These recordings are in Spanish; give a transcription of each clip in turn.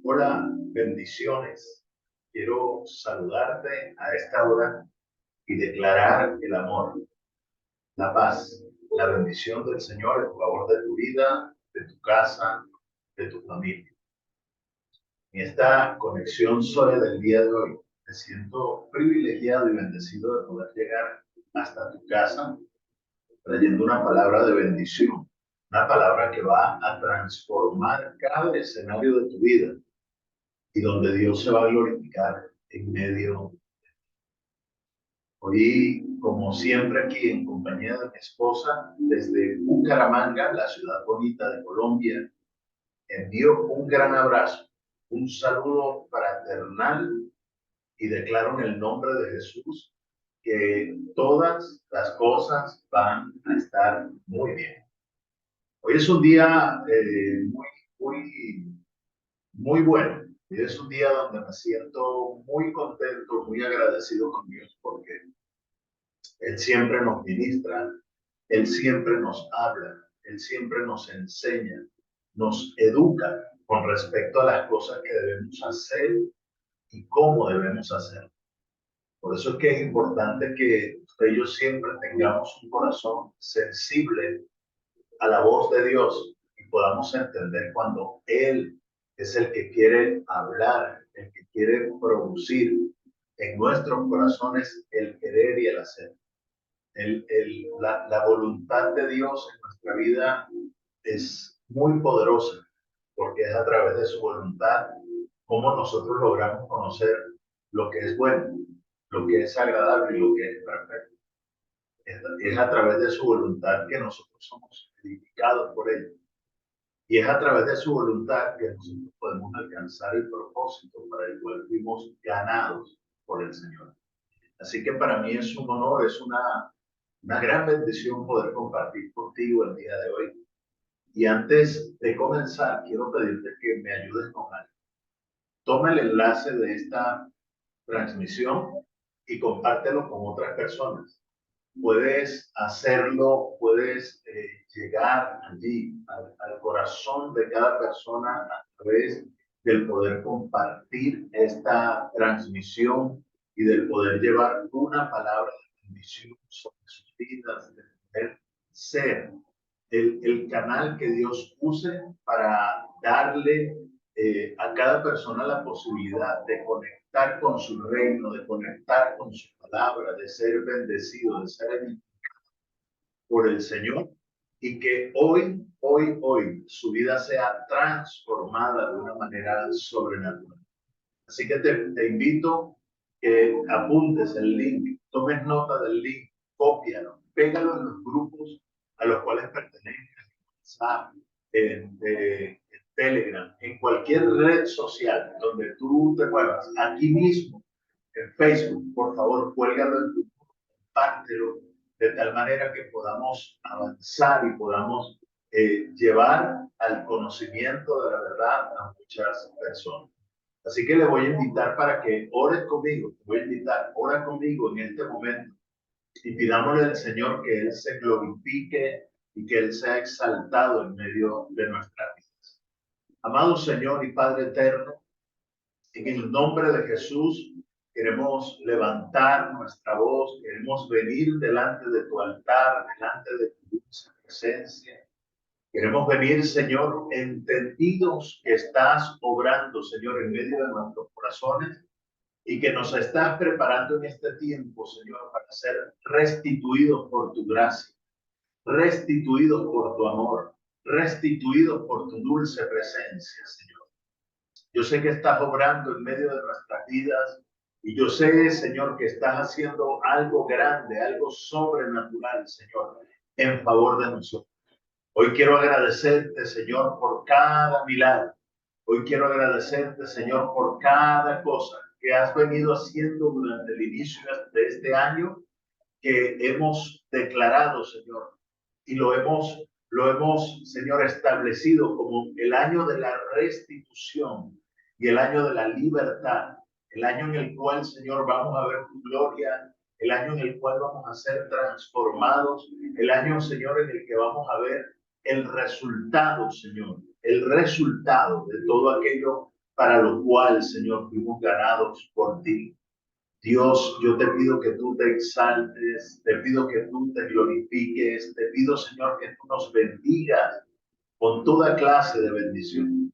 Hola, bendiciones. Quiero saludarte a esta hora y declarar el amor, la paz, la bendición del Señor en favor de tu vida, de tu casa, de tu familia. En esta conexión sola del día de hoy, me siento privilegiado y bendecido de poder llegar hasta tu casa trayendo una palabra de bendición, una palabra que va a transformar cada escenario de tu vida y donde Dios se va a glorificar en medio. Hoy, como siempre, aquí en compañía de mi esposa, desde Bucaramanga, la ciudad bonita de Colombia, envío un gran abrazo, un saludo fraternal y declaro en el nombre de Jesús que todas las cosas van a estar muy bien. Hoy es un día muy, muy bueno. Hoy es un día donde me siento muy contento, muy agradecido con Dios porque Él siempre nos ministra, Él siempre nos habla, Él siempre nos enseña, nos educa con respecto a las cosas que debemos hacer y cómo debemos hacer. Por eso es que es importante que usted y yo siempre tengamos un corazón sensible a la voz de Dios y podamos entender cuando Él es el que quiere hablar, el que quiere producir en nuestros corazones el querer y el hacer. La voluntad de Dios en nuestra vida es muy poderosa porque es a través de su voluntad cómo nosotros logramos conocer lo que es bueno, lo que es agradable y lo que es perfecto. Es a través de su voluntad que nosotros somos edificados por ella. Y es a través de su voluntad que nosotros podemos alcanzar el propósito para el cual fuimos ganados por el Señor. Así que para mí es un honor, es una gran bendición poder compartir contigo el día de hoy. Y antes de comenzar, quiero pedirte que me ayudes con algo. Toma el enlace de esta transmisión y compártelo con otras personas. Puedes hacerlo, puedes llegar allí al corazón de cada persona a través del poder compartir esta transmisión y del poder llevar una palabra de bendición sobre sus vidas, de poder ser el canal que Dios use para darle a cada persona la posibilidad de conectar con su reino, de conectar con su palabra, de ser bendecido, de ser edificado por el Señor y que hoy su vida sea transformada de una manera sobrenatural. Así que te invito que apuntes el link, tomes nota del link, cópialo, pégalo en los grupos a los cuales perteneces, WhatsApp, en Telegram, en cualquier red social donde tú te muevas, aquí mismo, en Facebook, por favor, cuélgalo en tu muro, compártelo, de tal manera que podamos avanzar y podamos llevar al conocimiento de la verdad a muchas personas. Así que le voy a invitar para que ores conmigo, te voy a invitar, ora conmigo en este momento y pidámosle al Señor que Él se glorifique y que Él sea exaltado en medio de nuestras vidas. Amado Señor y Padre eterno, en el nombre de Jesús queremos levantar nuestra voz, queremos venir delante de tu altar, delante de tu dulce presencia. Queremos venir, Señor, entendidos que estás obrando, Señor, en medio de nuestros corazones y que nos estás preparando en este tiempo, Señor, para ser restituidos por tu gracia, restituidos por tu amor, restituidos por tu dulce presencia, Señor. Yo sé que estás obrando en medio de nuestras vidas y yo sé, Señor, que estás haciendo algo grande, algo sobrenatural, Señor, en favor de nosotros. Hoy quiero agradecerte, Señor, por cada milagro. Hoy quiero agradecerte, Señor, por cada cosa que has venido haciendo durante el inicio de este año, que hemos declarado, Señor, y Señor, establecido como el año de la restitución y el año de la libertad, el año en el cual, Señor, vamos a ver tu gloria, el año en el cual vamos a ser transformados, el año, Señor, en el que vamos a ver el resultado, Señor, el resultado de todo aquello para lo cual, Señor, fuimos ganados por ti. Dios, yo te pido que tú te exaltes, te pido que tú te glorifiques, te pido, Señor, que tú nos bendigas con toda clase de bendición.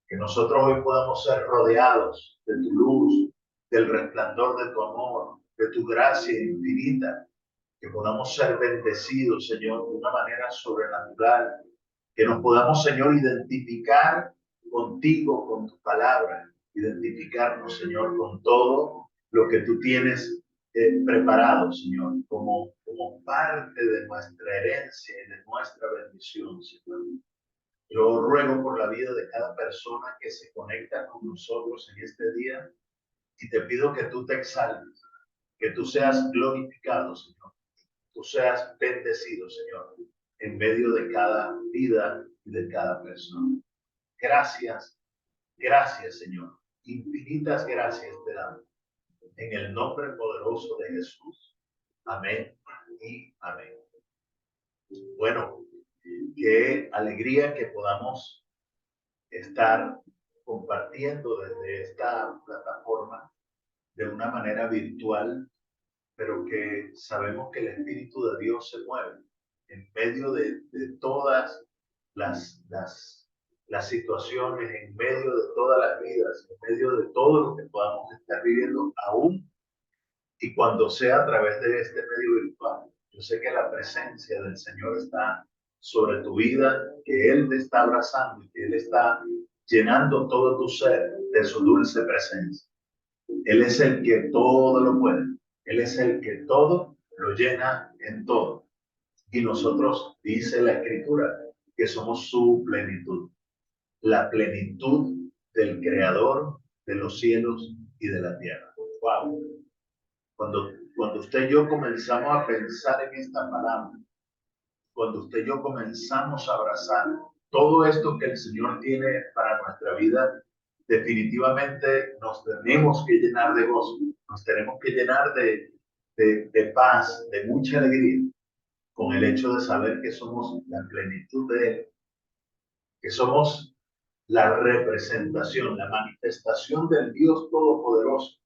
Que nosotros hoy podamos ser rodeados de tu luz, del resplandor de tu amor, de tu gracia infinita. Que podamos ser bendecidos, Señor, de una manera sobrenatural. Que nos podamos, Señor, identificar contigo, con tu palabra. Identificarnos, Señor, con todo lo que tú tienes preparado, Señor, como parte de nuestra herencia y de nuestra bendición, Señor. Yo ruego por la vida de cada persona que se conecta con nosotros en este día y te pido que tú te exaltes, que tú seas glorificado, Señor, tú seas bendecido, Señor, en medio de cada vida y de cada persona. Gracias, gracias, Señor. Infinitas gracias te damos. En el nombre poderoso de Jesús. Amén y amén. Bueno, qué alegría que podamos estar compartiendo desde esta plataforma de una manera virtual, pero que sabemos que el Espíritu de Dios se mueve en medio de todas las situaciones, en medio de todas las vidas, en medio de todo lo que podamos estar viviendo aún y cuando sea a través de este medio virtual. Yo sé que la presencia del Señor está sobre tu vida, que Él te está abrazando y que Él está llenando todo tu ser de su dulce presencia. Él es el que todo lo puede. Él es el que todo lo llena en todo. Y nosotros, dice la Escritura, que somos su plenitud. La plenitud del Creador de los cielos y de la tierra. ¡Wow! Cuando usted y yo comenzamos a pensar en esta palabra, cuando usted y yo comenzamos a abrazar todo esto que el Señor tiene para nuestra vida, definitivamente nos tenemos que llenar de gozo, nos tenemos que llenar de paz, de mucha alegría, con el hecho de saber que somos la plenitud de Él, que somos la representación, la manifestación del Dios Todopoderoso.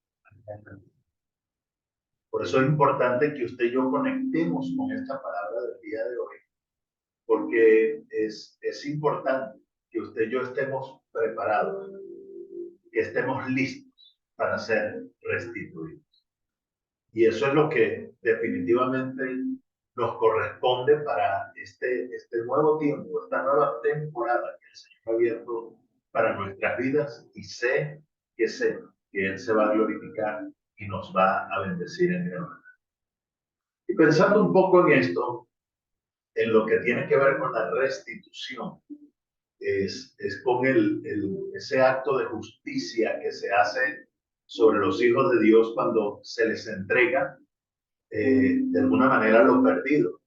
Por eso es importante que usted y yo conectemos con esta palabra del día de hoy, porque es importante que usted y yo estemos preparados, que estemos listos para ser restituidos. Y eso es lo que definitivamente nos corresponde para este nuevo tiempo, esta nueva temporada que el Señor ha abierto para nuestras vidas, y sé que Él se va a glorificar y nos va a bendecir en gran manera. Y pensando un poco en esto, en lo que tiene que ver con la restitución, es con ese acto de justicia que se hace sobre los hijos de Dios cuando se les entrega de alguna manera lo perdido.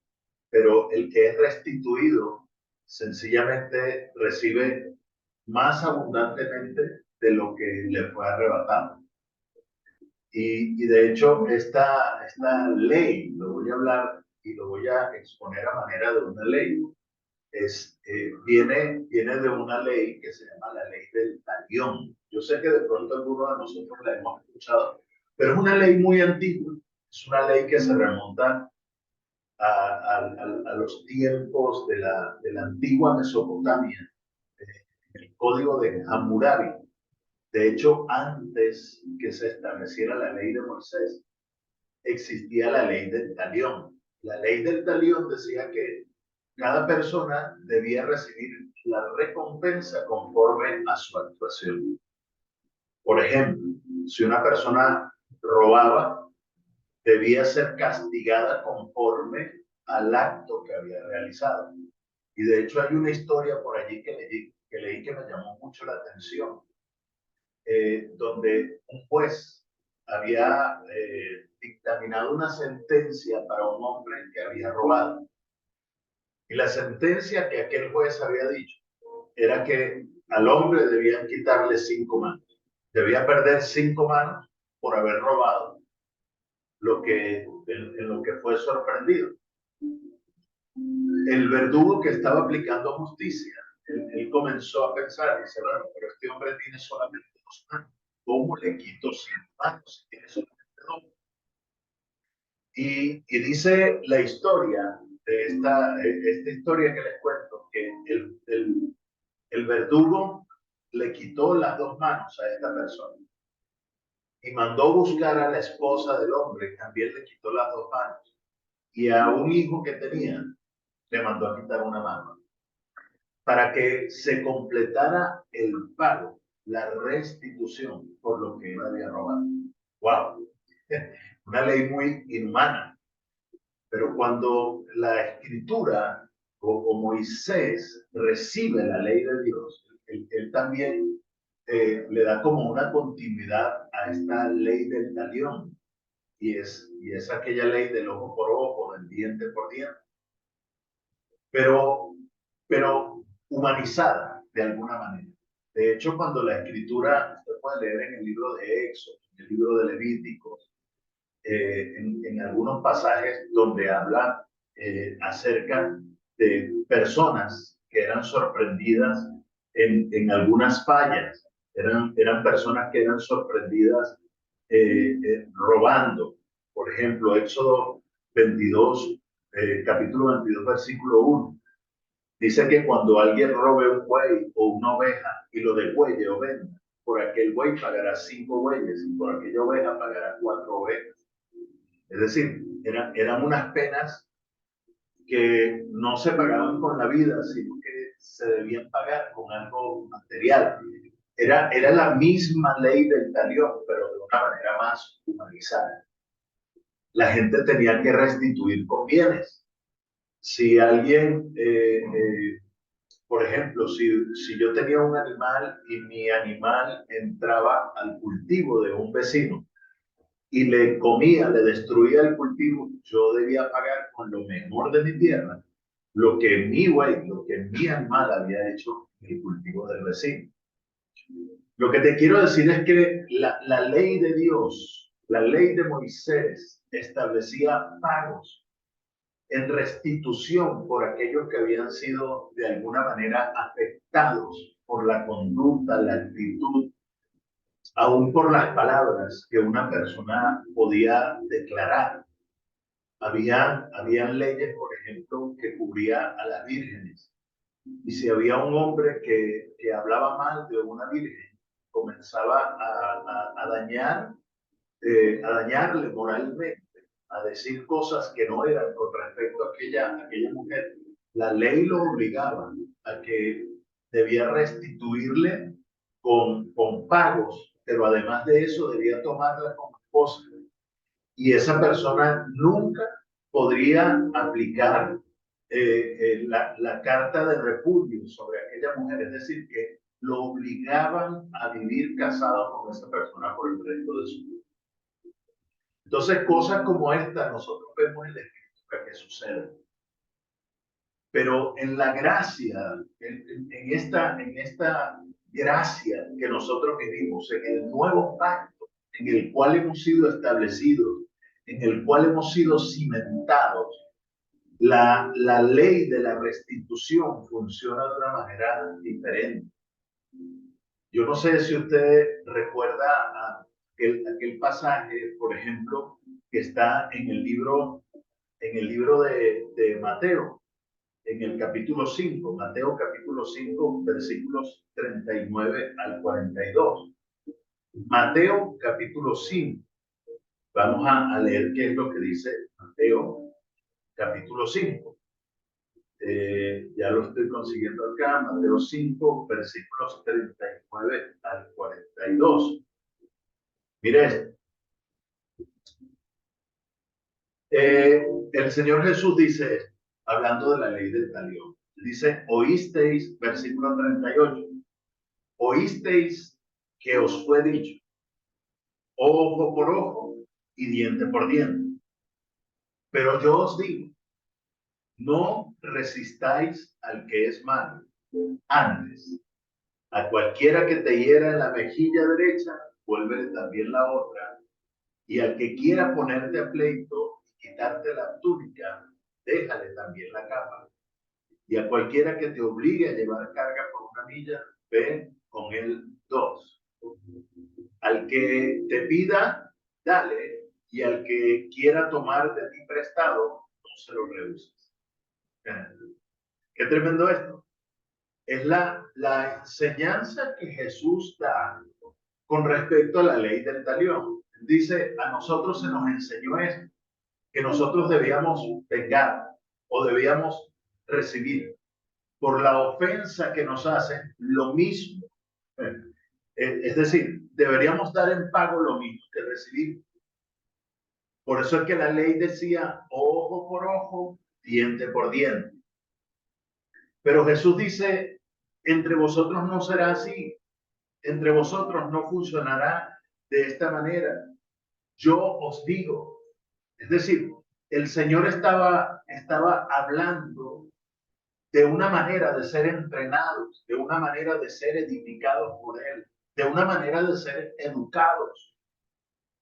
Pero el que es restituido sencillamente recibe más abundantemente de lo que le fue arrebatado. Y de hecho, esta ley, lo voy a hablar y lo voy a exponer a manera de una ley, viene de una ley que se llama la ley del talión. Yo sé que de pronto algunos de nosotros la hemos escuchado, pero es una ley muy antigua. Es una ley que se remonta a los tiempos de la antigua Mesopotamia, el código de Hammurabi. De hecho, antes que se estableciera la ley de Moisés, existía la ley del talión. La ley del talión decía que cada persona debía recibir la recompensa conforme a su actuación. Por ejemplo, si una persona robaba, debía ser castigada conforme al acto que había realizado. Y de hecho hay una historia por allí que leí que me llamó mucho la atención, donde un juez había dictaminado una sentencia para un hombre que había robado. Y la sentencia que aquel juez había dicho era que al hombre debían quitarle 5 manos. Debía perder 5 manos por haber robado en lo que fue sorprendido. El verdugo que estaba aplicando justicia, él comenzó a pensar, dice, bueno, pero este hombre tiene solamente 2 manos, ¿cómo le quito 100 manos si tiene solamente 2? Y dice la historia de esta historia que les cuento, que el verdugo le quitó las 2 manos a esta persona y mandó buscar a la esposa del hombre, también le quitó las 2 manos, y a un hijo que tenía le mandó a quitar una mano, para que se completara el pago, la restitución por lo que él había robado. ¡Wow! Una ley muy inhumana. Pero cuando la escritura o Moisés recibe la ley de Dios, él también le da como una continuidad a esta ley del talión, y es aquella ley del ojo por ojo, del diente por diente, pero, pero humanizada de alguna manera. De hecho, cuando la escritura, usted puede leer en el libro de Éxodo, en el libro de Levíticos, en algunos pasajes donde habla acerca de personas que eran sorprendidas en algunas fallas, eran personas que eran sorprendidas robando. Por ejemplo, Éxodo 22, capítulo 22, versículo 1. Dice que cuando alguien robe un buey o una oveja y lo degüelle o venda, por aquel buey pagará 5 bueyes y por aquella oveja pagará 4 ovejas. Es decir, eran unas penas que no se pagaban con la vida, sino que se debían pagar con algo material. Era la misma ley del talión, pero de una manera más humanizada. La gente tenía que restituir con bienes. Si alguien, por ejemplo, si yo tenía un animal y mi animal entraba al cultivo de un vecino, y le comía, le destruía el cultivo, yo debía pagar con lo mejor de mi tierra lo que mi buey, lo que mi animal había hecho en el cultivo del vecino. Lo que te quiero decir es que la ley de Dios, la ley de Moisés, establecía pagos en restitución por aquellos que habían sido de alguna manera afectados por la conducta, la actitud, aún por las palabras que una persona podía declarar. Habían leyes, por ejemplo, que cubría a las vírgenes. Y si había un hombre que hablaba mal de una virgen, comenzaba a dañarle moralmente, a decir cosas que no eran con respecto a aquella mujer. La ley lo obligaba a que debía restituirle con pagos, pero además de eso debía tomarla como esposa. Y esa persona nunca podría aplicar la carta de repudio sobre aquella mujer, es decir, que lo obligaban a vivir casado con esa persona por el resto de su vida. Entonces, cosas como esta nosotros vemos en la escritura que suceden. Pero en la gracia, en esta gracia que nosotros vivimos, en el nuevo pacto en el cual hemos sido establecidos, en el cual hemos sido cimentados, la ley de la restitución funciona de una manera diferente. Yo no sé si usted recuerda aquel pasaje, por ejemplo, que está en el libro de Mateo, en el capítulo 5, Mateo capítulo 5, versículos 39 al 42. Mateo capítulo 5. Vamos a leer qué es lo que dice Mateo capítulo 5. Ya lo estoy consiguiendo acá, Mateo 5, versículos 39 al 42. Mire esto. El Señor Jesús dice esto, hablando de la ley del talión. Dice, oísteis, versículo 38, oísteis que os fue dicho, ojo por ojo y diente por diente. Pero yo os digo, no resistáis al que es malo. Antes, a cualquiera que te hiera en la mejilla derecha, vuélvele también la otra. Y al que quiera ponerte a pleito y quitarte la túnica, déjale también la capa. Y a cualquiera que te obligue a llevar carga por una milla, ve con él dos. Al que te pida, dale, y al que quiera tomar de ti prestado, no se lo rehuses. Qué tremendo esto. Es la enseñanza que Jesús da con respecto a la ley del talión. Dice, a nosotros se nos enseñó esto, que nosotros debíamos vengar o debíamos recibir por la ofensa que nos hacen lo mismo. Es decir, deberíamos dar en pago lo mismo que recibir. Por eso es que la ley decía ojo por ojo, diente por diente. Pero Jesús dice, entre vosotros no será así, entre vosotros no funcionará de esta manera. Yo os digo, es decir, el Señor estaba hablando de una manera de ser entrenados, de una manera de ser edificados por Él, de una manera de ser educados,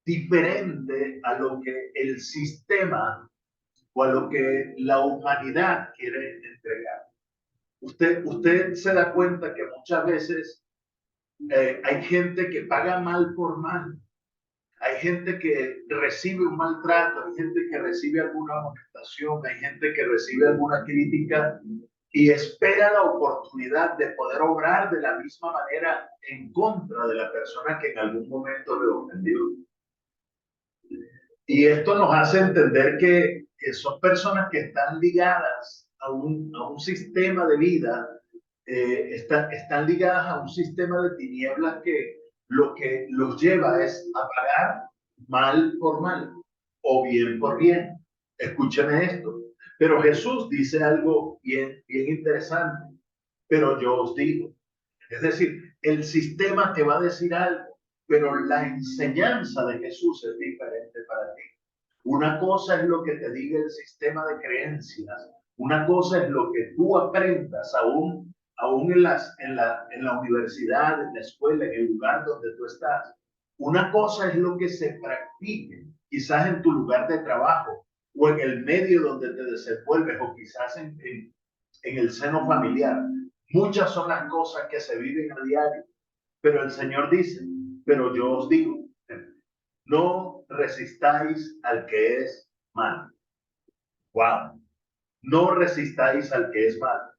diferente a lo que el sistema o a lo que la humanidad quiere entregar. Usted se da cuenta que muchas veces hay gente que paga mal por mal. Hay gente que recibe un maltrato, hay gente que recibe alguna amonestación, hay gente que recibe alguna crítica y espera la oportunidad de poder obrar de la misma manera en contra de la persona que en algún momento le ofendió. Y esto nos hace entender que son personas que están ligadas a un sistema de vida, están ligadas a un sistema de tinieblas que lo que los lleva es a pagar mal por mal o bien por bien. Escúcheme esto. Pero Jesús dice algo bien interesante. Pero yo os digo, es decir, el sistema te va a decir algo, pero la enseñanza de Jesús es diferente para ti. Una cosa es lo que te diga el sistema de creencias, una cosa es lo que tú aprendas aún en la universidad, en la escuela, en el lugar donde tú estás. Una cosa es lo que se practique, quizás en tu lugar de trabajo o en el medio donde te desenvuelves o quizás en el seno familiar. Muchas son las cosas que se viven a diario, pero el Señor dice, pero yo os digo, no resistáis al que es malo. Wow. No resistáis al que es malo.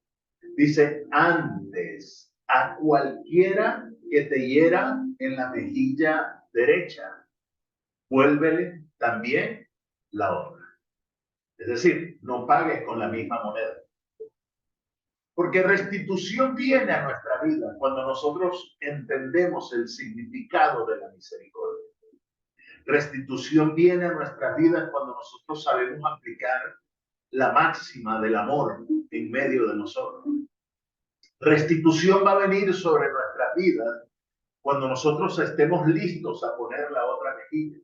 Dice, antes a cualquiera que te hiera en la mejilla derecha, vuélvele también la otra. Es decir, no pagues con la misma moneda. Porque restitución viene a nuestra vida cuando nosotros entendemos el significado de la misericordia. Restitución viene a nuestras vidas cuando nosotros sabemos aplicar la máxima del amor en medio de nosotros. Restitución va a venir sobre nuestras vidas cuando nosotros estemos listos a poner la otra mejilla.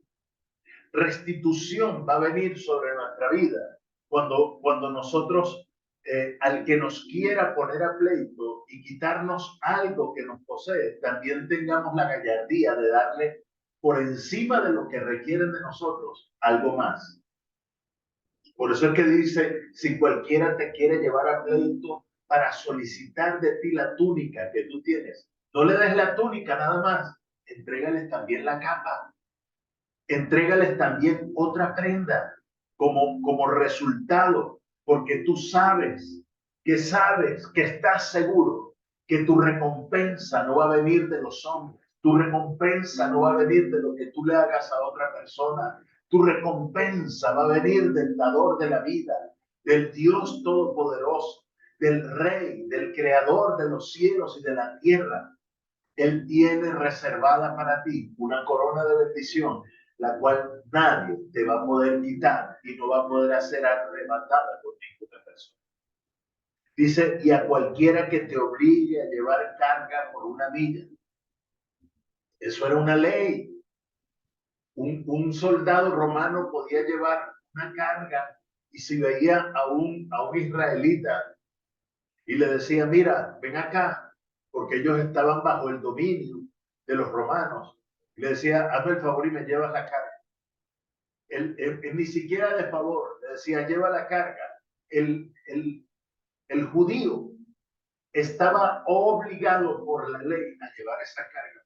Restitución va a venir sobre nuestra vida cuando nosotros, al que nos quiera poner a pleito y quitarnos algo que nos posee, también tengamos la gallardía de darle por encima de lo que requieren de nosotros algo más. Por eso es que dice, si cualquiera te quiere llevar a pleito para solicitar de ti la túnica que tú tienes, no le des la túnica nada más, entrégales también la capa, entrégales también otra prenda como resultado, porque tú sabes, que estás seguro que tu recompensa no va a venir de los hombres, tu recompensa no va a venir de lo que tú le hagas a otra persona, tu recompensa va a venir del dador de la vida, del Dios Todopoderoso, del Rey, del Creador de los cielos y de la tierra. Él tiene reservada para ti una corona de bendición, la cual nadie te va a poder quitar y no va a poder hacer arrebatada por ninguna persona. Dice, y a cualquiera que te obligue a llevar carga por una milla. Eso era una ley. Un soldado romano podía llevar una carga y si veía a un israelita y le decía, mira, ven acá, porque ellos estaban bajo el dominio de los romanos, y le decía, hazme el favor y me llevas la carga. Él ni siquiera de favor, le decía, lleva la carga. el, el, el judío estaba obligado por la ley a llevar esa carga.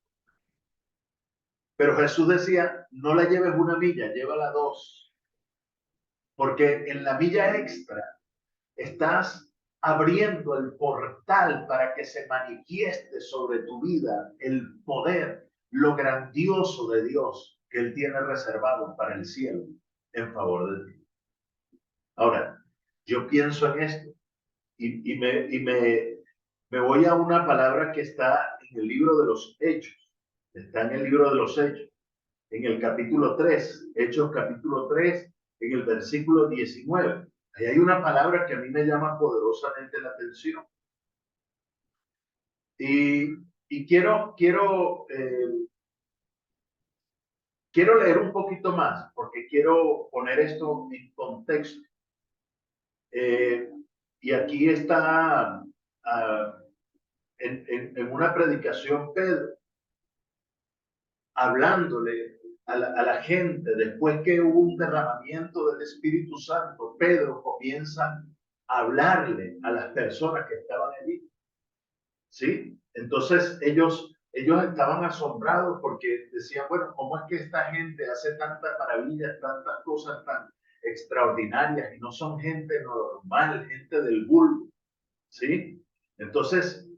Pero Jesús decía, no la lleves una milla, llévala dos. Porque en la milla extra estás abriendo el portal para que se manifieste sobre tu vida el poder, lo grandioso de Dios que Él tiene reservado para el cielo en favor de ti. Ahora, yo pienso en esto me voy a una palabra que está en el libro de los Hechos. Está en el libro de los Hechos, en el capítulo 3, Hechos capítulo 3, en el versículo 19. Ahí hay una palabra que a mí me llama poderosamente la atención. Y quiero leer un poquito más, porque quiero poner esto en contexto. Y aquí está en una predicación Pedro, hablándole a la gente, después que hubo un derramamiento del Espíritu Santo, Pedro comienza a hablarle a las personas que estaban allí. ¿Sí? Entonces ellos estaban asombrados porque decían, bueno, ¿cómo es que esta gente hace tantas maravillas, tantas cosas tan extraordinarias y no son gente normal, gente del vulgo? ¿Sí? Entonces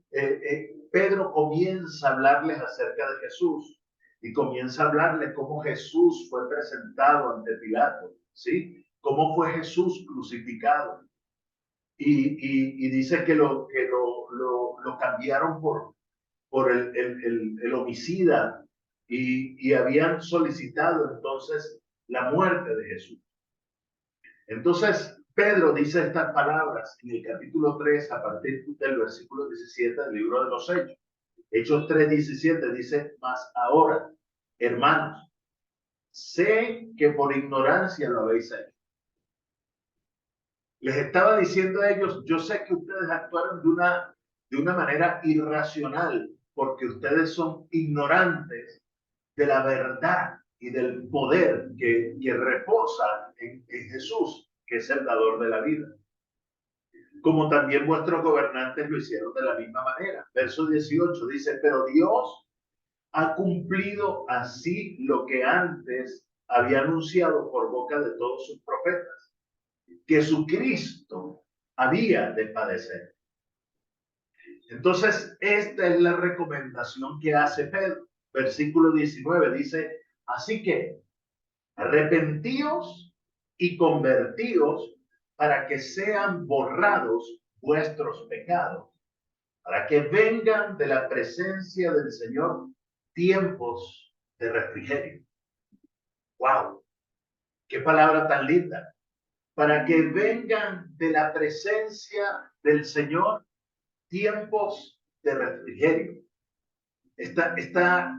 Pedro comienza a hablarles acerca de Jesús y comienza a hablarles cómo Jesús fue presentado ante Pilato, ¿sí? Cómo fue Jesús crucificado. Y dice que lo cambiaron por el homicida y habían solicitado entonces la muerte de Jesús. Entonces, Pedro dice estas palabras en el capítulo 3, a partir del versículo 17 del libro de los Hechos. Hechos 3:17 dice, mas ahora, hermanos, sé que por ignorancia lo habéis hecho. Les estaba diciendo a ellos, yo sé que ustedes actuaron de una manera irracional, porque ustedes son ignorantes de la verdad y del poder que reposa en Jesús, que es el dador de la vida. Como también vuestros gobernantes lo hicieron de la misma manera. Verso 18 dice, pero Dios ha cumplido así lo que antes había anunciado por boca de todos sus profetas, que su Cristo había de padecer. Entonces, esta es la recomendación que hace Pedro. Versículo 19 dice, así que arrepentíos y convertíos para que sean borrados vuestros pecados, para que vengan de la presencia del Señor tiempos de refrigerio. ¡Wow! ¡Qué palabra tan linda! Para que vengan de la presencia del Señor tiempos de refrigerio. Esta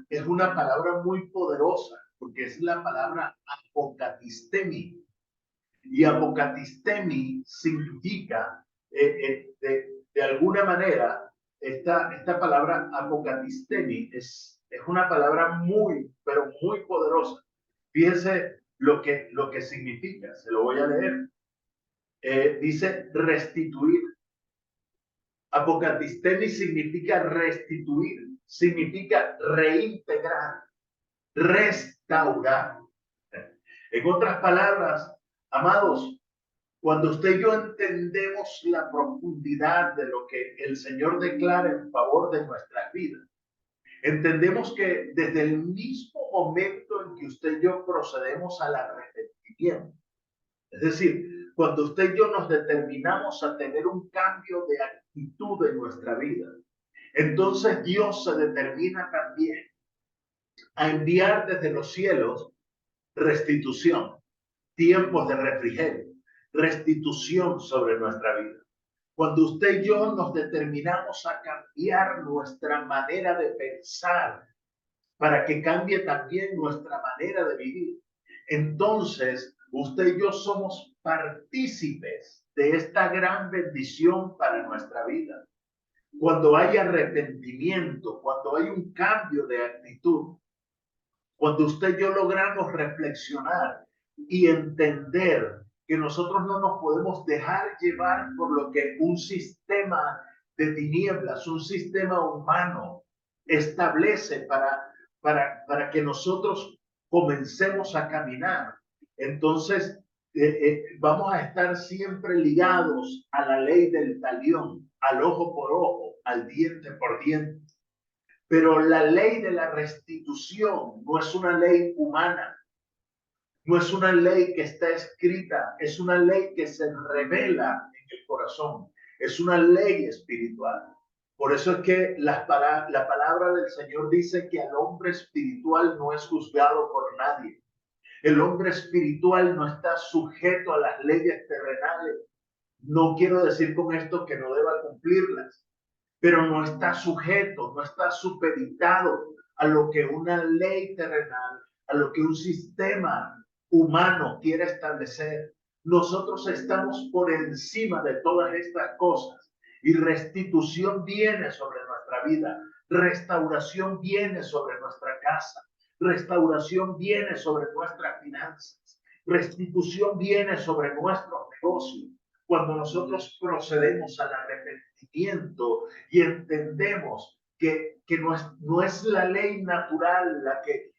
es una palabra muy poderosa, porque es la palabra apocatistemi. Y apocatistemi significa, de alguna manera, esta palabra apocatistemi es una palabra muy, pero muy poderosa. Fíjense lo que significa, se lo voy a leer. Dice restituir. Apocatistemi significa restituir, significa reintegrar, restaurar. En otras palabras, amados, cuando usted y yo entendemos la profundidad de lo que el Señor declara en favor de nuestras vidas, entendemos que desde el mismo momento en que usted y yo procedemos al arrepentimiento, es decir, cuando usted y yo nos determinamos a tener un cambio de actitud en nuestra vida, entonces Dios se determina también a enviar desde los cielos restitución, tiempos de refrigerio, restitución sobre nuestra vida. Cuando usted y yo nos determinamos a cambiar nuestra manera de pensar para que cambie también nuestra manera de vivir, entonces usted y yo somos partícipes de esta gran bendición para nuestra vida. Cuando hay arrepentimiento, cuando hay un cambio de actitud, cuando usted y yo logramos reflexionar y entender que nosotros no nos podemos dejar llevar por lo que un sistema de tinieblas, un sistema humano establece para que nosotros comencemos a caminar. Entonces, vamos a estar siempre ligados a la ley del talión, al ojo por ojo, al diente por diente. Pero la ley de la restitución no es una ley humana, no es una ley que está escrita, es una ley que se revela en el corazón, es una ley espiritual. Por eso es que la palabra del Señor dice que al hombre espiritual no es juzgado por nadie. El hombre espiritual no está sujeto a las leyes terrenales. No quiero decir con esto que no deba cumplirlas, pero no está sujeto, no está supeditado a lo que una ley terrenal, a lo que un sistema humano quiere establecer. Nosotros estamos por encima de todas estas cosas y restitución viene sobre nuestra vida, restauración viene sobre nuestra casa, restauración viene sobre nuestras finanzas, restitución viene sobre nuestros negocios. Cuando nosotros procedemos al arrepentimiento y entendemos que no es la ley natural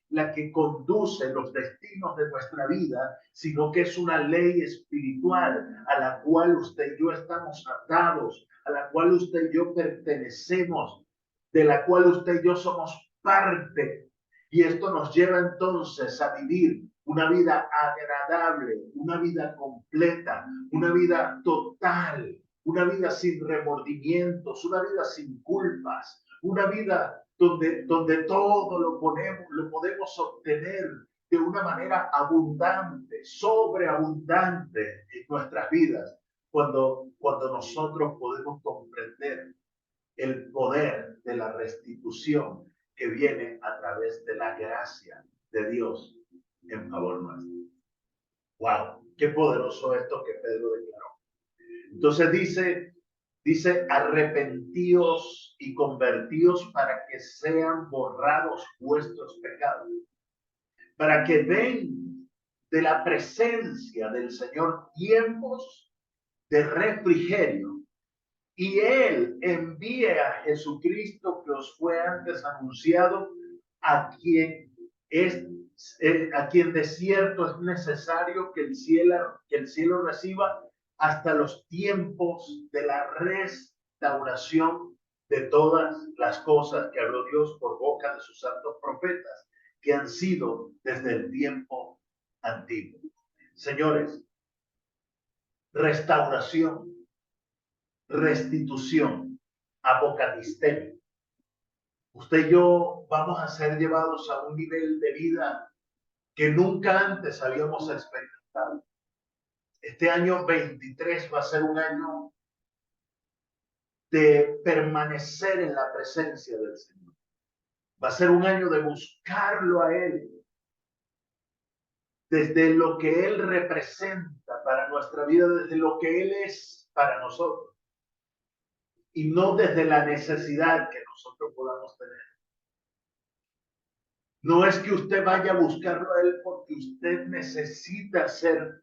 la que conduce los destinos de nuestra vida, sino que es una ley espiritual a la cual usted y yo estamos atados, a la cual usted y yo pertenecemos, de la cual usted y yo somos parte. Y esto nos lleva entonces a vivir una vida agradable, una vida completa, una vida total, una vida sin remordimientos, una vida sin culpas, una vida donde todo lo podemos obtener de una manera abundante, sobreabundante en nuestras vidas, cuando nosotros podemos comprender el poder de la restitución que viene a través de la gracia de Dios en favor nuestro. ¡Wow! ¡Qué poderoso esto que Pedro declaró! Entonces dice, arrepentíos y convertíos para que sean borrados vuestros pecados, para que den de la presencia del Señor tiempos de refrigerio, y Él envíe a Jesucristo que os fue antes anunciado, a quien a quien de cierto es necesario que el cielo reciba hasta los tiempos de la restauración de todas las cosas que habló Dios por boca de sus santos profetas, que han sido desde el tiempo antiguo. Señores, restauración, restitución, apocalistema. Usted y yo vamos a ser llevados a un nivel de vida que nunca antes habíamos experimentado. Este año 23 va a ser un año de permanecer en la presencia del Señor. Va a ser un año de buscarlo a Él, desde lo que Él representa para nuestra vida, desde lo que Él es para nosotros, y no desde la necesidad que nosotros podamos tener. No es que usted vaya a buscarlo a Él porque usted necesita ser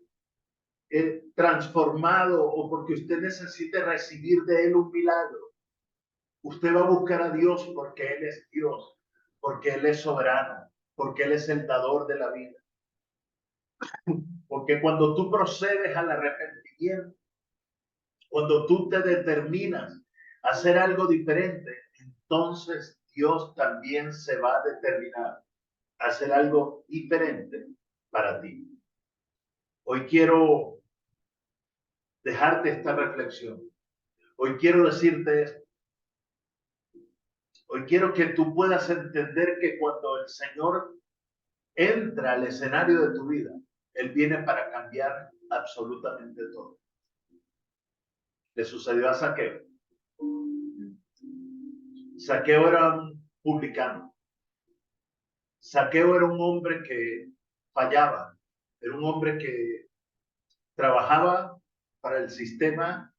transformado o porque usted necesite recibir de Él un milagro. Usted va a buscar a Dios porque Él es Dios, porque Él es soberano, porque Él es el dador de la vida. Porque cuando tú procedes al arrepentimiento, cuando tú te determinas a hacer algo diferente, entonces Dios también se va a determinar a hacer algo diferente para ti. Hoy quiero dejarte esta reflexión. Hoy quiero decirte esto. Hoy quiero que tú puedas entender que cuando el Señor entra al escenario de tu vida, Él viene para cambiar absolutamente todo. Le sucedió a Zaqueo. Zaqueo era un publicano. Zaqueo era un hombre que fallaba. Era un hombre que trabajaba para el sistema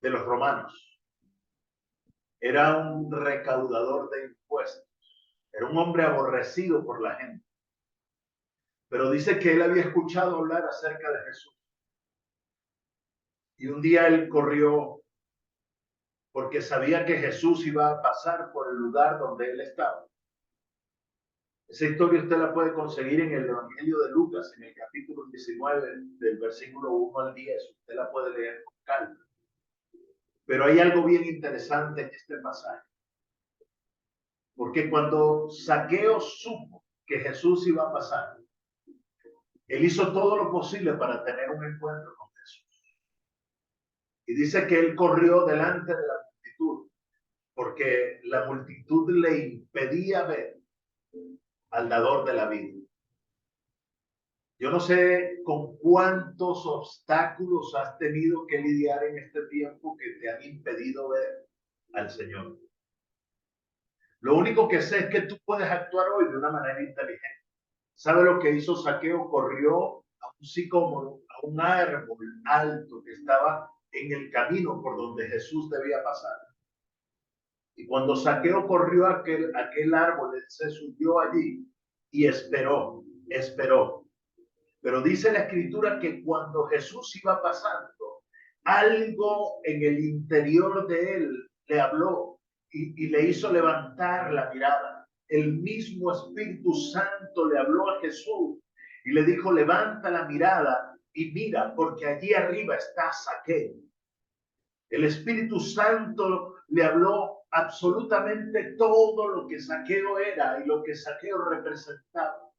de los romanos. Era un recaudador de impuestos. Era un hombre aborrecido por la gente. pero dice que él había escuchado hablar acerca de Jesús. Y un día él corrió porque sabía que Jesús iba a pasar por el lugar donde él estaba. Esa historia usted la puede conseguir en el Evangelio de Lucas, en el capítulo 19, del versículo 1 al 10. Usted la puede leer con calma. Pero hay algo bien interesante en este pasaje. Porque cuando Zaqueo supo que Jesús iba a pasar, él hizo todo lo posible para tener un encuentro con Jesús. Y dice que él corrió delante de la multitud, porque la multitud le impedía ver al dador de la vida. Yo no sé con cuántos obstáculos has tenido que lidiar en este tiempo que te han impedido ver al Señor. Lo único que sé es que tú puedes actuar hoy de una manera inteligente. ¿Sabe lo que hizo Zaqueo? Corrió a un sicómoro, a un árbol alto que estaba en el camino por donde Jesús debía pasar. Y cuando Zaqueo corrió a aquel árbol, él se subió allí y esperó. Pero dice la escritura que cuando Jesús iba pasando, algo en el interior de él le habló y le hizo levantar la mirada. El mismo Espíritu Santo le habló a Jesús y le dijo, levanta la mirada y mira, porque allí arriba está Zaqueo. El Espíritu Santo le habló absolutamente todo lo que Zaqueo era y lo que Zaqueo representaba.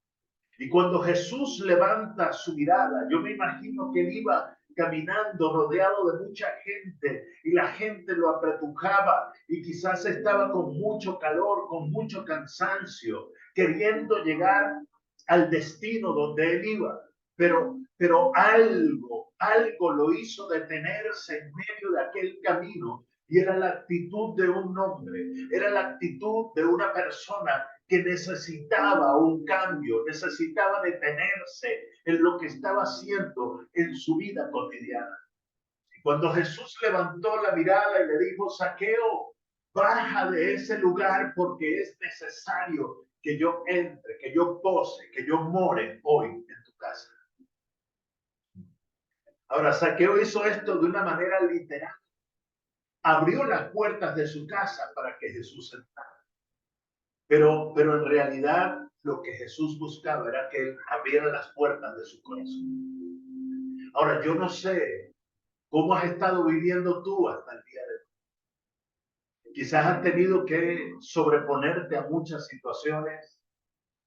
Y cuando Jesús levanta su mirada, yo me imagino que él iba caminando rodeado de mucha gente y la gente lo apretujaba y quizás estaba con mucho calor, con mucho cansancio, queriendo llegar al destino donde él iba. Pero algo lo hizo detenerse en medio de aquel camino y era la actitud de un hombre, era la actitud de una persona que necesitaba un cambio, necesitaba detenerse en lo que estaba haciendo en su vida cotidiana. Cuando Jesús levantó la mirada y le dijo, Zaqueo, baja de ese lugar porque es necesario que yo entre, que yo pose, que yo more hoy en tu casa. Ahora, Zaqueo hizo esto de una manera literal. Abrió las puertas de su casa para que Jesús entrara. Pero en realidad lo que Jesús buscaba era que él abriera las puertas de su corazón. Ahora, yo no sé cómo has estado viviendo tú hasta el día de hoy. Quizás has tenido que sobreponerte a muchas situaciones.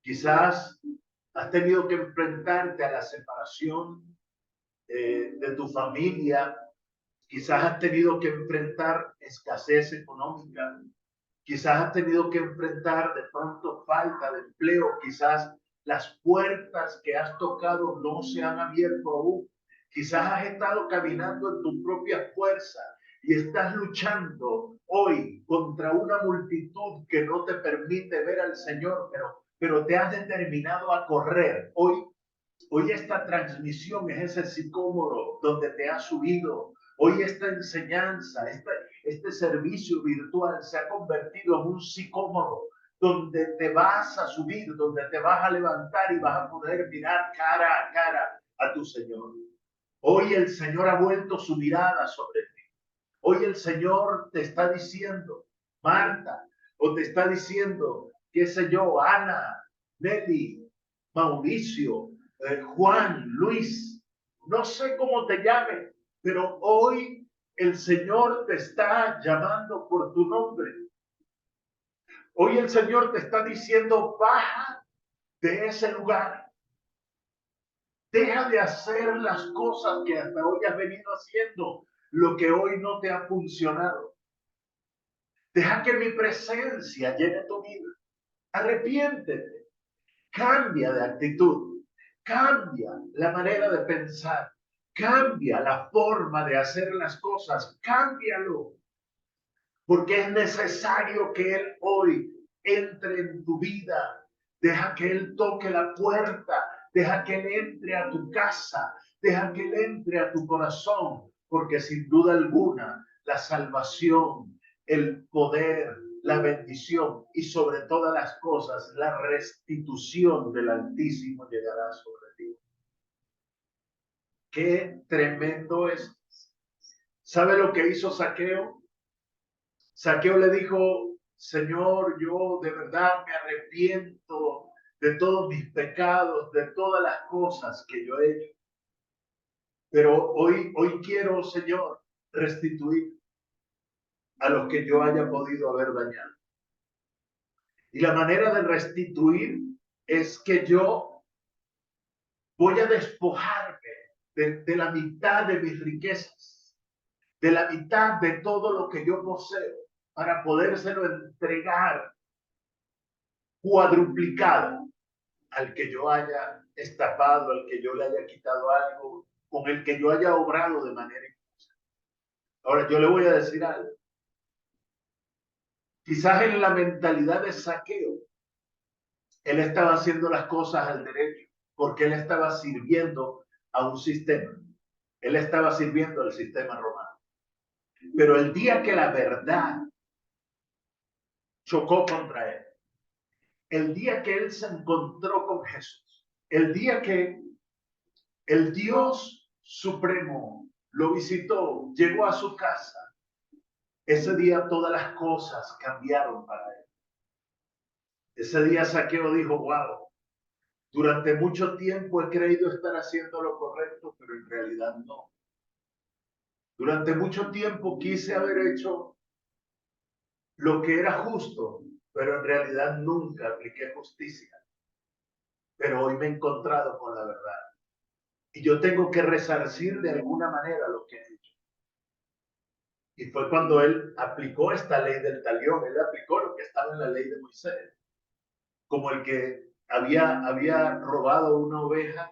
Quizás has tenido que enfrentarte a la separación de tu familia. Quizás has tenido que enfrentar escasez económica. Quizás has tenido que enfrentar de pronto falta de empleo. Quizás las puertas que has tocado no se han abierto aún. Quizás has estado caminando en tu propia fuerza y estás luchando hoy contra una multitud que no te permite ver al Señor, pero te has determinado a correr. Hoy esta transmisión es ese sicómoro donde te has subido. Hoy esta enseñanza, este servicio virtual se ha convertido en un sicómoro donde te vas a subir, donde te vas a levantar y vas a poder mirar cara a cara a tu Señor. Hoy el Señor ha vuelto su mirada sobre ti. Hoy el Señor te está diciendo, Marta, o te está diciendo, qué sé yo, Ana, Nelly, Mauricio, Juan, Luis, no sé cómo te llames, pero hoy el Señor te está llamando por tu nombre. Hoy el Señor te está diciendo, baja de ese lugar. Deja de hacer las cosas que hasta hoy has venido haciendo, lo que hoy no te ha funcionado. Deja que mi presencia llene tu vida. Arrepiéntete. Cambia de actitud. Cambia la manera de pensar. Cambia la forma de hacer las cosas. Cámbialo. Porque es necesario que Él hoy entre en tu vida. Deja que Él toque la puerta. Deja que Él entre a tu casa. Deja que Él entre a tu corazón. Porque sin duda alguna, la salvación, el poder, la bendición y sobre todas las cosas la restitución del Altísimo llegará sobre ti. Qué tremendo es. ¿Sabe lo que hizo Zaqueo? Zaqueo le dijo: Señor, yo de verdad me arrepiento de todos mis pecados, de todas las cosas que yo he hecho. Pero hoy quiero, Señor, restituir a los que yo haya podido haber dañado. Y la manera de restituir es que yo voy a despojarme de la mitad de mis riquezas, de la mitad de todo lo que yo poseo, para podérselo entregar cuadruplicado al que yo haya estafado, al que yo le haya quitado algo, con el que yo haya obrado de manera injusta. Ahora, yo le voy a decir algo. Quizás en la mentalidad de Zaqueo, él estaba haciendo las cosas al derecho, porque él estaba sirviendo a un sistema. Él estaba sirviendo al sistema romano. Pero el día que la verdad chocó contra él, el día que él se encontró con Jesús, el día que el Dios Supremo lo visitó, llegó a su casa, ese día todas las cosas cambiaron para él. Ese día Zaqueo dijo: wow, durante mucho tiempo he creído estar haciendo lo correcto, pero en realidad no. Durante mucho tiempo quise haber hecho lo que era justo, pero en realidad nunca apliqué justicia. Pero hoy me he encontrado con la verdad. Y yo tengo que resarcir de alguna manera lo que he hecho. Y fue cuando él aplicó esta ley del talión. Él aplicó lo que estaba en la ley de Moisés. Como el que había robado una oveja.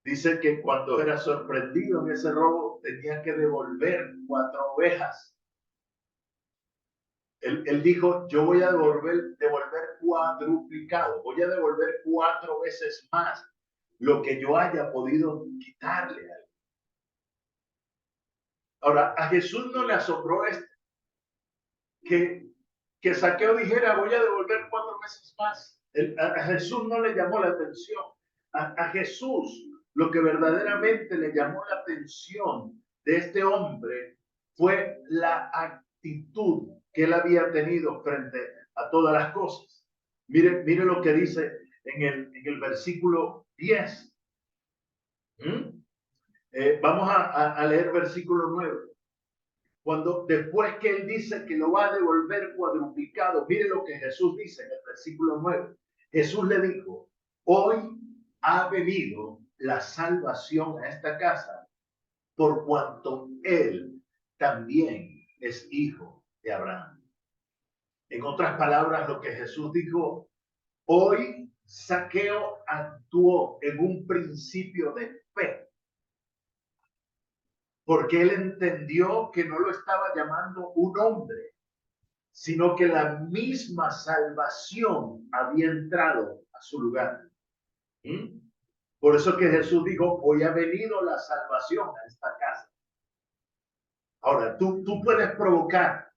Dice que cuando era sorprendido en ese robo tenía que devolver 4 ovejas. Él dijo: yo voy a devolver cuadruplicado, voy a devolver 4 veces más lo que yo haya podido quitarle a él. Ahora, a Jesús no le asombró que Zaqueo dijera: voy a devolver 4 veces más. A Jesús no le llamó la atención. A Jesús lo que verdaderamente le llamó la atención de este hombre fue la actitud que él había tenido frente a todas las cosas. Mire lo que dice en el versículo 10. Vamos a leer versículo 9. Cuando después que él dice que lo va a devolver cuadruplicado, mire lo que Jesús dice en el versículo 9. Jesús le dijo: hoy ha venido la salvación a esta casa, por cuanto él también es hijo de Abraham. En otras palabras, lo que Jesús dijo: hoy Zaqueo actuó en un principio de fe, porque él entendió que no lo estaba llamando un hombre, sino que la misma salvación había entrado a su lugar. Por eso que Jesús dijo: hoy ha venido la salvación a esta casa. Ahora, tú puedes provocar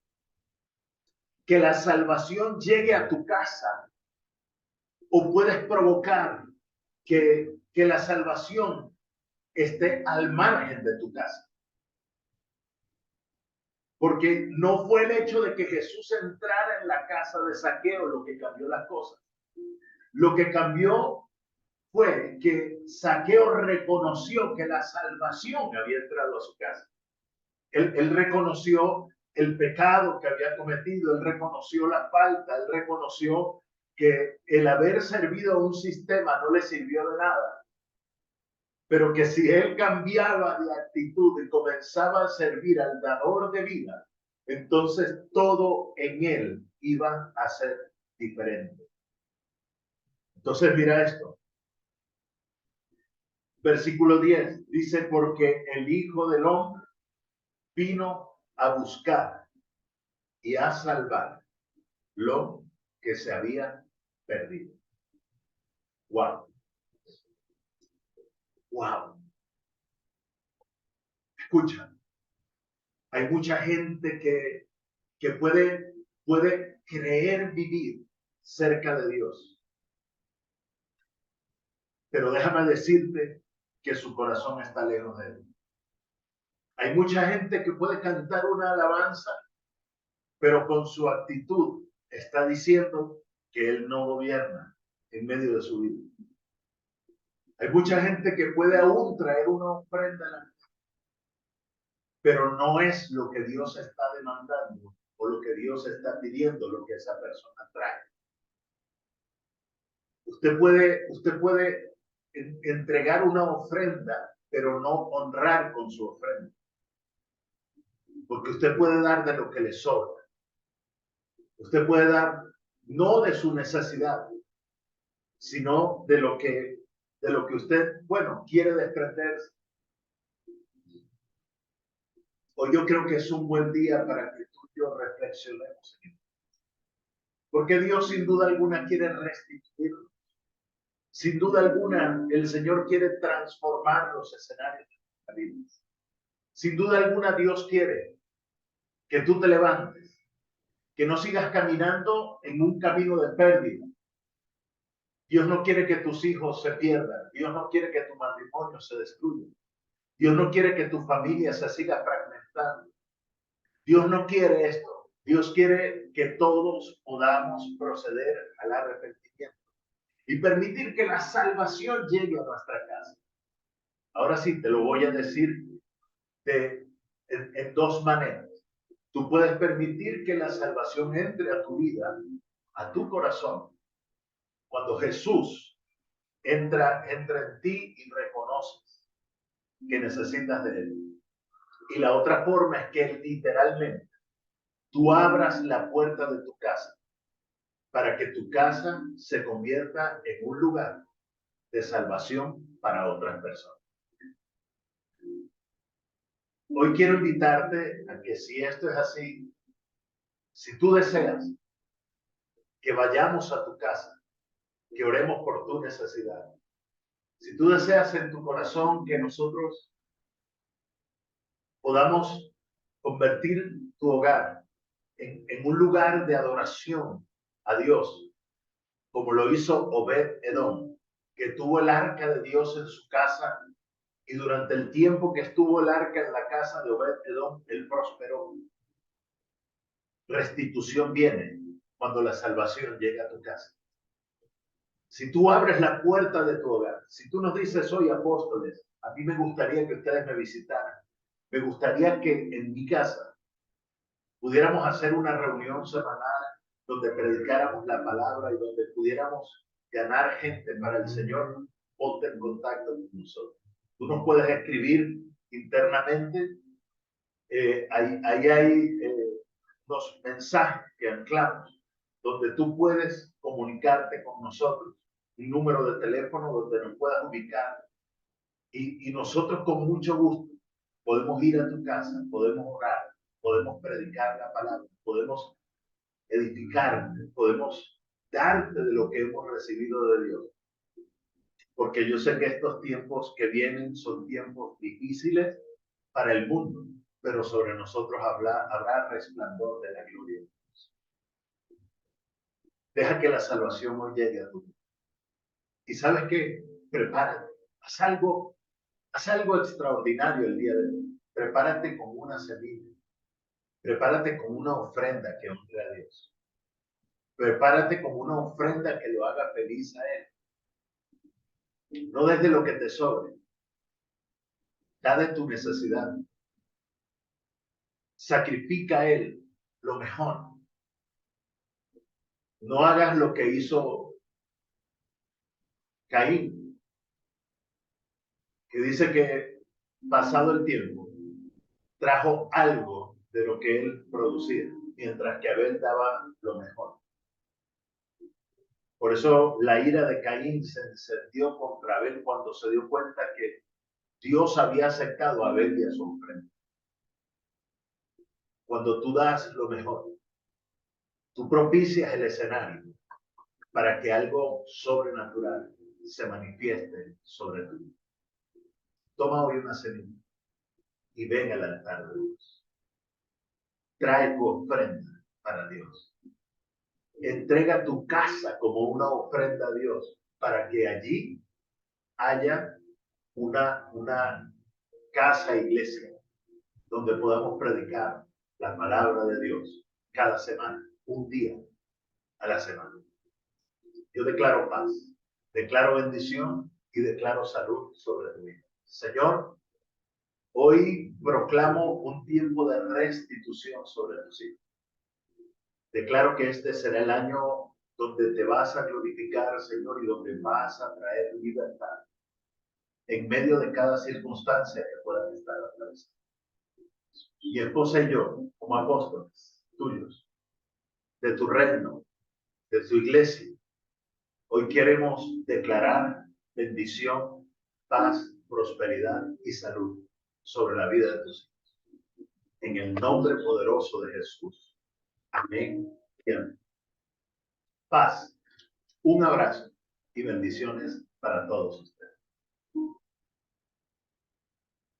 que la salvación llegue a tu casa, o puedes provocar que la salvación esté al margen de tu casa. Porque no fue el hecho de que Jesús entrara en la casa de Zaqueo lo que cambió las cosas. Lo que cambió fue que Zaqueo reconoció que la salvación había entrado a su casa. Él reconoció el pecado que había cometido, él reconoció la falta, él reconoció que el haber servido a un sistema no le sirvió de nada, pero que si él cambiaba de actitud y comenzaba a servir al dador de vida, entonces todo en él iba a ser diferente. Entonces mira esto. Versículo 10 dice: porque el Hijo del Hombre vino a buscar y a salvar lo que se había perdido. Wow. Wow. Escucha, hay mucha gente que puede puede creer vivir cerca de Dios. Pero déjame decirte que su corazón está lejos de Él. Hay mucha gente que puede cantar una alabanza, pero con su actitud está diciendo que Él no gobierna en medio de su vida. Hay mucha gente que puede aún traer una ofrenda, pero no es lo que Dios está demandando o lo que Dios está pidiendo, lo que esa persona trae. Usted puede entregar una ofrenda, pero no honrar con su ofrenda. Porque usted puede dar de lo que le sobra. Usted puede dar no de su necesidad, sino de lo que usted, bueno, quiere desprenderse. Hoy yo creo que es un buen día para que tú y yo reflexionemos. Porque Dios sin duda alguna quiere restituirnos. Sin duda alguna, el Señor quiere transformar los escenarios de nuestra vida. Sin duda alguna, Dios quiere que tú te levantes, que no sigas caminando en un camino de pérdida. Dios no quiere que tus hijos se pierdan. Dios no quiere que tu matrimonio se destruya. Dios no quiere que tu familia se siga fragmentando. Dios no quiere esto. Dios quiere que todos podamos proceder al arrepentimiento y permitir que la salvación llegue a nuestra casa. Ahora sí, te lo voy a decir en dos maneras. Tú puedes permitir que la salvación entre a tu vida, a tu corazón, cuando Jesús entra en ti y reconoces que necesitas de Él. Y la otra forma es que literalmente tú abras la puerta de tu casa para que tu casa se convierta en un lugar de salvación para otras personas. Hoy quiero invitarte a que si esto es así, si tú deseas que vayamos a tu casa, que oremos por tu necesidad, si tú deseas en tu corazón que nosotros podamos convertir tu hogar en un lugar de adoración a Dios, como lo hizo Obed-Edom, que tuvo el arca de Dios en su casa, y durante el tiempo que estuvo el arca en la casa de Obed-Edom, él prosperó. Restitución viene cuando la salvación llega a tu casa. Si tú abres la puerta de tu hogar, si tú nos dices hoy, apóstoles, a mí me gustaría que ustedes me visitaran, me gustaría que en mi casa pudiéramos hacer una reunión semanal donde predicáramos la palabra y donde pudiéramos ganar gente para el Señor, ponte en contacto con nosotros. Tú nos puedes escribir internamente, ahí hay unos mensajes que anclamos, donde tú puedes comunicarte con nosotros, un número de teléfono donde nos puedas ubicar, y nosotros con mucho gusto podemos ir a tu casa, podemos orar, podemos predicar la palabra, podemos edificarte, podemos darte de lo que hemos recibido de Dios. Porque yo sé que estos tiempos que vienen son tiempos difíciles para el mundo, pero sobre nosotros habrá resplandor de la gloria de Dios. Deja que la salvación hoy llegue a tu vida. Y ¿sabes qué? Prepárate. Haz algo extraordinario el día de hoy. Prepárate con una semilla. Prepárate con una ofrenda que honre a Dios. Prepárate con una ofrenda que lo haga feliz a Él. No desde lo que te sobre. Da de tu necesidad. Sacrifica a Él lo mejor. No hagas lo que hizo Caín, que dice que pasado el tiempo trajo algo de lo que él producía, mientras que Abel daba lo mejor. Por eso la ira de Caín se encendió contra Abel cuando se dio cuenta que Dios había aceptado a Abel y a su ofrenda. Cuando tú das lo mejor, tú propicias el escenario para que algo sobrenatural se manifieste sobre tu vida. Toma hoy una semilla y ven al altar de Dios. Trae tu ofrenda para Dios. Entrega tu casa como una ofrenda a Dios para que allí haya una casa iglesia donde podamos predicar la palabra de Dios cada semana, un día a la semana. Yo declaro paz, declaro bendición y declaro salud sobre tu vida. Señor, hoy proclamo un tiempo de restitución sobre tus hijos. Declaro que este será el año donde te vas a glorificar, Señor, y donde vas a traer libertad en medio de cada circunstancia que puedan estar atravesando. Mi esposa y yo, como apóstoles tuyos, de tu reino, de tu iglesia, hoy queremos declarar bendición, paz, prosperidad y salud sobre la vida de tus hijos. En el nombre poderoso de Jesús. Amén y amén. Paz, un abrazo y bendiciones para todos.